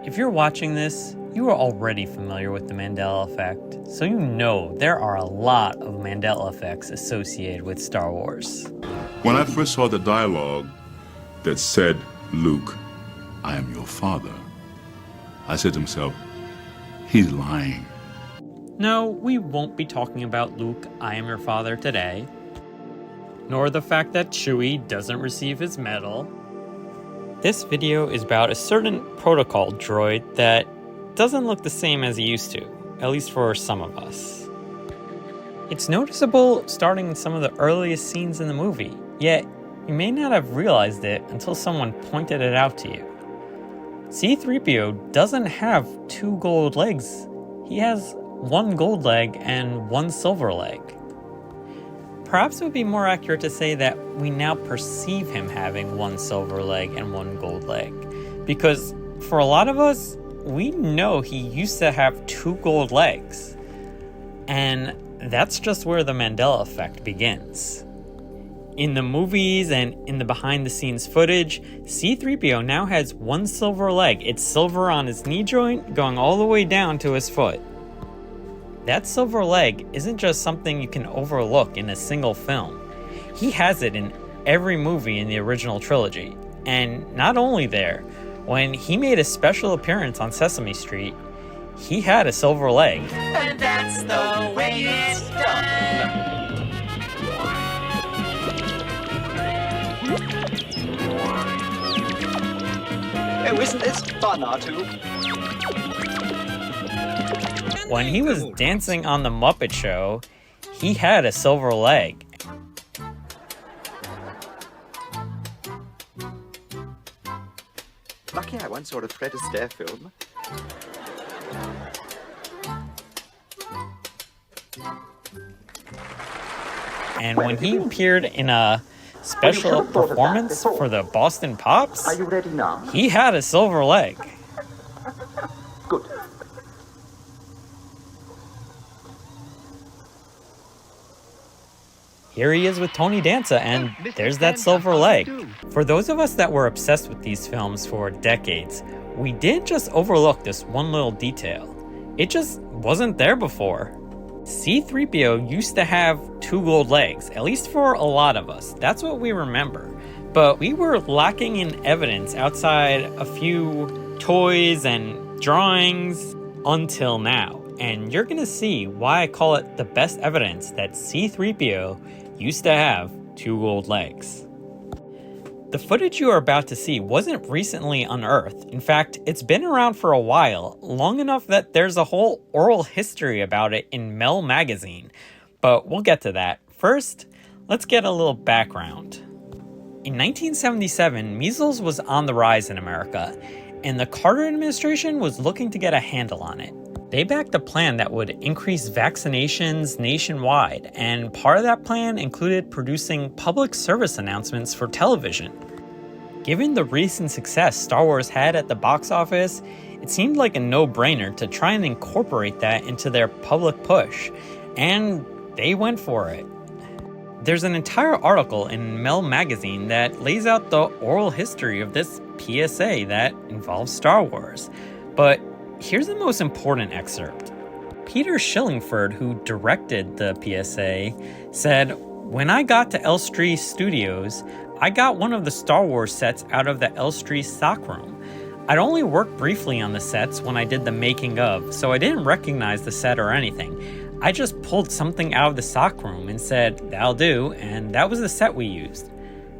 If you're watching this, you are already familiar with the Mandela Effect, so you know there are a lot of Mandela effects associated with Star Wars. When I first saw the dialogue that said, "Luke, I am your father," I said to myself, he's lying. No, we won't be talking about Luke, I am your father today, nor the fact that Chewie doesn't receive his medal. This video is about a certain protocol droid that doesn't look the same as he used to, at least for some of us. It's noticeable starting in some of the earliest scenes in the movie, yet you may not have realized it until someone pointed it out to you. C-3PO doesn't have 2 gold legs, he has 1 gold leg and 1 silver leg. Perhaps it would be more accurate to say that we now perceive him having 1 silver leg and 1 gold leg, because for a lot of us, we know he used to have 2 gold legs. And that's just where the Mandela Effect begins. In the movies and in the behind-the-scenes footage, C-3PO now has 1 silver leg. It's silver on his knee joint, going all the way down to his foot. That silver leg isn't just something you can overlook in a single film. He has it in every movie in the original trilogy. And not only there, when he made a special appearance on Sesame Street, he had a silver leg. And that's the way it's done. Oh, isn't this fun, R2? When he was dancing on The Muppet Show, he had a silver leg. Lucky I once saw a Fred Astaire film. And when he appeared in a special performance for the Boston Pops, Are you ready now? he had a silver leg. Good. Here he is with Tony Danza, and there's that silver leg. For those of us that were obsessed with these films for decades, we didn't just overlook this one little detail. It just wasn't there before. C-3PO used to have 2 gold legs, at least for a lot of us. That's what we remember. But we were lacking in evidence outside a few toys and drawings until now. And you're gonna see why I call it the best evidence that C-3PO used to have 2 gold legs. The footage you are about to see wasn't recently unearthed. In fact, it's been around for a while, long enough that there's a whole oral history about it in Mel magazine. But we'll get to that. First, let's get a little background. In 1977, measles was on the rise in America, and the Carter administration was looking to get a handle on it. They backed a plan that would increase vaccinations nationwide, and part of that plan included producing public service announcements for television. Given the recent success Star Wars had at the box office, it seemed like a no-brainer to try and incorporate that into their public push, and they went for it. There's an entire article in Mel magazine that lays out the oral history of this PSA that involves Star Wars, but here's the most important excerpt. Peter Schillingford, who directed the PSA, said, "When I got to Elstree Studios, I got one of the Star Wars sets out of the Elstree stockroom. I'd only worked briefly on the sets when I did the making of, so I didn't recognize the set or anything. I just pulled something out of the stockroom and said, 'That'll do,' and that was the set we used.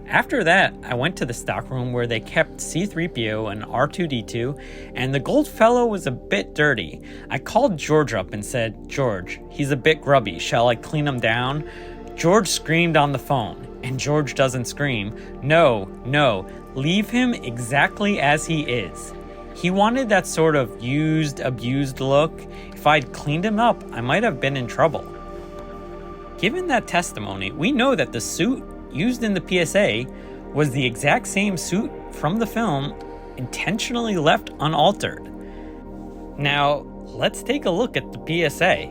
After that, I went to the stockroom where they kept C-3PO and R2-D2, and the gold fellow was a bit dirty. I called George up and said, 'George, he's a bit grubby, shall I clean him down?' George screamed on the phone, and George doesn't scream. No, leave him exactly as he is. He wanted that sort of used, abused look. If I'd cleaned him up, I might have been in trouble." Given that testimony, we know that the suit used in the PSA was the exact same suit from the film, intentionally left unaltered. Now, let's take a look at the PSA.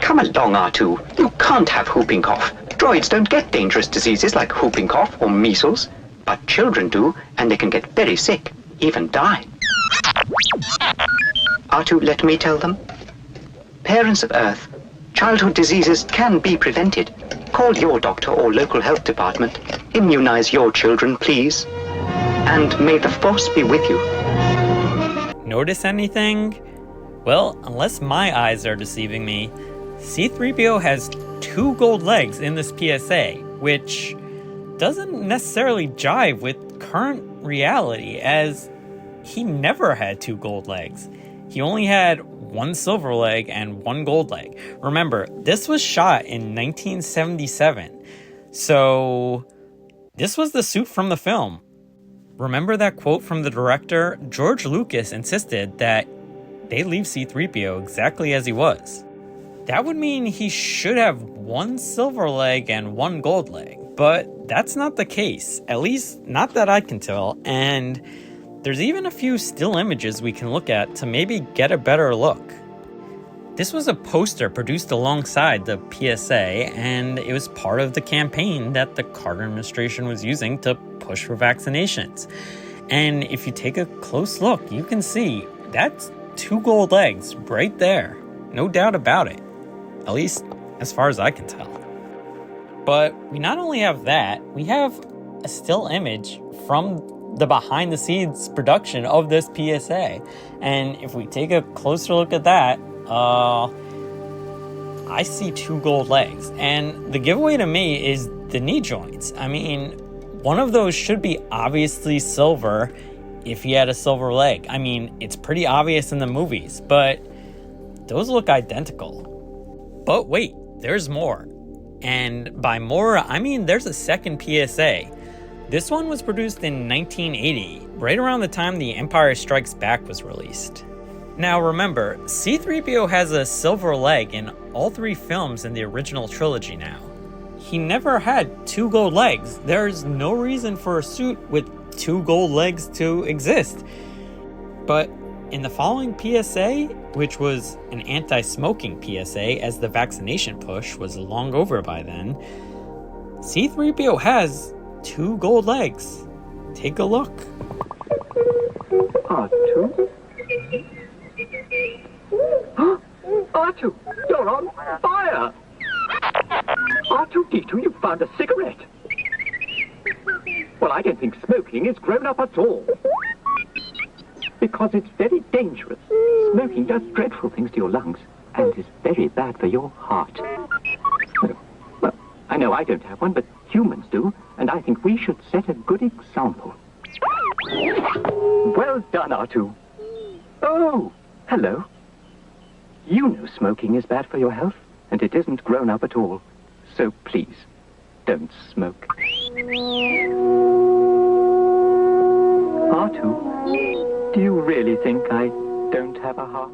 Come along, R2. You can't have whooping cough. Droids don't get dangerous diseases like whooping cough or measles. But children do, and they can get very sick, even die. R2, let me tell them. Parents of Earth, childhood diseases can be prevented. Call your doctor or local health department. Immunize your children, please. And may the Force be with you. Notice anything? Well, unless my eyes are deceiving me, C-3PO has 2 gold legs in this PSA, which doesn't necessarily jive with current reality, as he never had 2 gold legs. He only had 1 silver leg and 1 gold leg. Remember, this was shot in 1977, so this was the suit from the film. Remember that quote from the director? George Lucas insisted that they leave C-3PO exactly as he was. That would mean he should have 1 silver leg and 1 gold leg, but that's not the case, at least not that I can tell, and there's even a few still images we can look at to maybe get a better look. This was a poster produced alongside the PSA, and it was part of the campaign that the Carter administration was using to push for vaccinations. And if you take a close look, you can see that's 2 gold legs right there. No doubt about it. At least as far as I can tell. But we not only have that, we have a still image from the behind the scenes production of this PSA. And if we take a closer look at that, I see 2 gold legs. And the giveaway to me is the knee joints. I mean, one of those should be obviously silver if he had a silver leg. I mean, it's pretty obvious in the movies, but those look identical. But wait, there's more. And by more, I mean there's a second PSA. This one was produced in 1980, right around the time The Empire Strikes Back was released. Now remember, C-3PO has a silver leg in all 3 films in the original trilogy now. He never had 2 gold legs. There's no reason for a suit with 2 gold legs to exist. But in the following PSA, which was an anti-smoking PSA as the vaccination push was long over by then, C-3PO has 2 gold legs. Take a look. R2? R2, you're on fire! R2-D2, you found a cigarette. Well, I don't think smoking is grown up at all. Because it's very dangerous. Smoking does dreadful things to your lungs and is very bad for your heart. Well, I know I don't have one, but humans do, and I think we should set a good example. Well done, R2. Oh, hello. You know smoking is bad for your health, and it isn't grown up at all. So please, don't smoke. R2, do you really think I don't have a heart?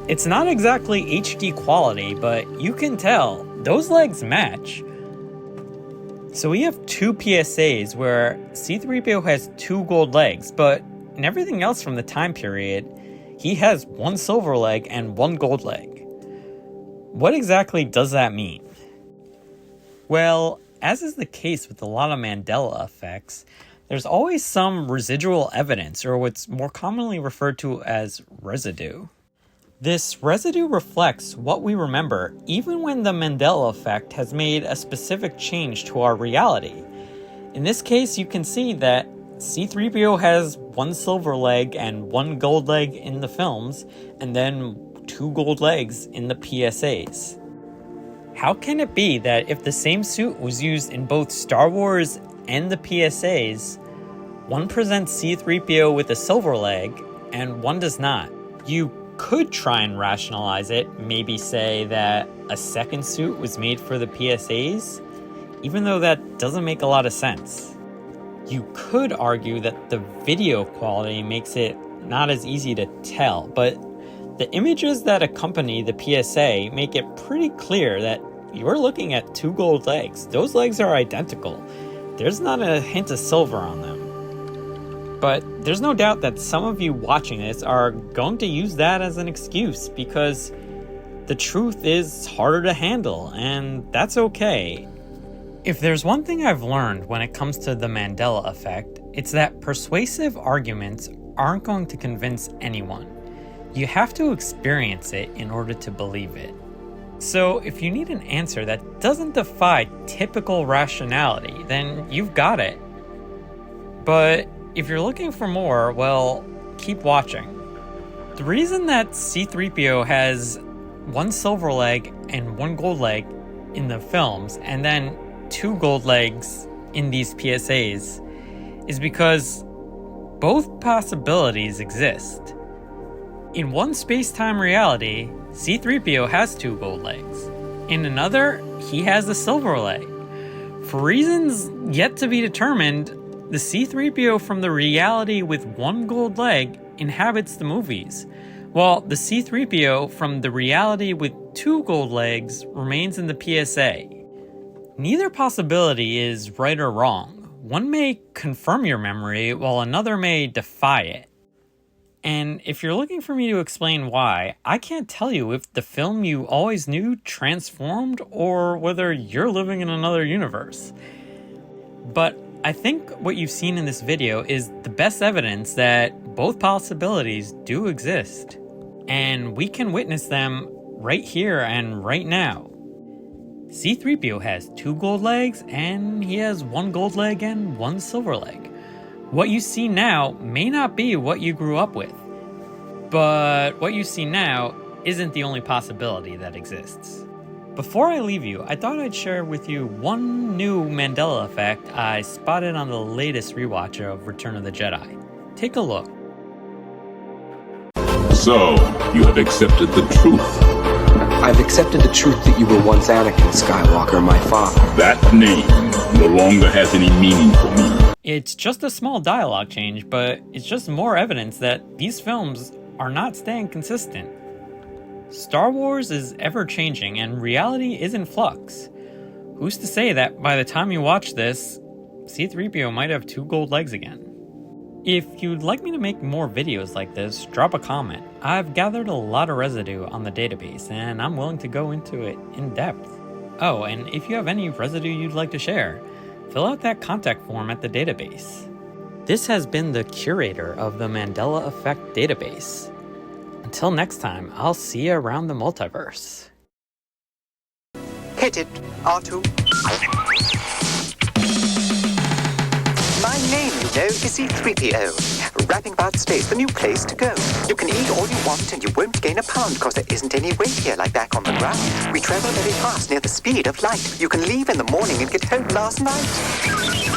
It's not exactly HD quality, but you can tell those legs match. So we have 2 PSAs where C-3PO has 2 gold legs, but in everything else from the time period, he has 1 silver leg and 1 gold leg. What exactly does that mean? Well, as is the case with a lot of Mandela effects, there's always some residual evidence, or what's more commonly referred to as residue. This residue reflects what we remember even when the Mandela effect has made a specific change to our reality. In this case, you can see that C-3PO has 1 silver leg and 1 gold leg in the films, and then 2 gold legs in the PSAs. How can it be that if the same suit was used in both Star Wars and the PSAs, one presents C-3PO with a silver leg and one does not? You could try and rationalize it, maybe say that a second suit was made for the PSAs, even though that doesn't make a lot of sense. You could argue that the video quality makes it not as easy to tell, but the images that accompany the PSA make it pretty clear that you're looking at 2 gold legs. Those legs are identical. There's not a hint of silver on them. But there's no doubt that some of you watching this are going to use that as an excuse because the truth is harder to handle, and that's okay. If there's one thing I've learned when it comes to the Mandela Effect, it's that persuasive arguments aren't going to convince anyone. You have to experience it in order to believe it. So if you need an answer that doesn't defy typical rationality, then you've got it. But if you're looking for more, well, keep watching. The reason that C-3PO has one silver leg and one gold leg in the films, and then 2 gold legs in these PSAs, is because both possibilities exist. In one space-time reality, C-3PO has 2 gold legs. In another, he has a silver leg. For reasons yet to be determined, the C-3PO from the reality with 1 gold leg inhabits the movies, while the C-3PO from the reality with 2 gold legs remains in the PSA. Neither possibility is right or wrong. One may confirm your memory, while another may defy it. And if you're looking for me to explain why, I can't tell you if the film you always knew transformed or whether you're living in another universe. But I think what you've seen in this video is the best evidence that both possibilities do exist. And we can witness them right here and right now. C-3PO has 2 gold legs, and he has 1 gold leg and 1 silver leg. What you see now may not be what you grew up with, but what you see now isn't the only possibility that exists. Before I leave you, I thought I'd share with you one new Mandela Effect I spotted on the latest rewatch of Return of the Jedi. Take a look. So, you have accepted the truth. I've accepted the truth that you were once Anakin Skywalker, my father. That name no longer has any meaning for me. It's just a small dialogue change, but it's just more evidence that these films are not staying consistent. Star Wars is ever-changing and reality is in flux. Who's to say that by the time you watch this, C-3PO might have 2 gold legs again? If you'd like me to make more videos like this, drop a comment. I've gathered a lot of residue on the database, and I'm willing to go into it in depth. Oh, and if you have any residue you'd like to share, fill out that contact form at the database. This has been the curator of the Mandela Effect database. Until next time, I'll see you around the multiverse. Hit it, R2. My name, you know, is C-3PO. Rapping about space, the new place to go. You can eat all you want and you won't gain a pound because there isn't any weight here like back on the ground. We travel very fast near the speed of light. You can leave in the morning and get home last night.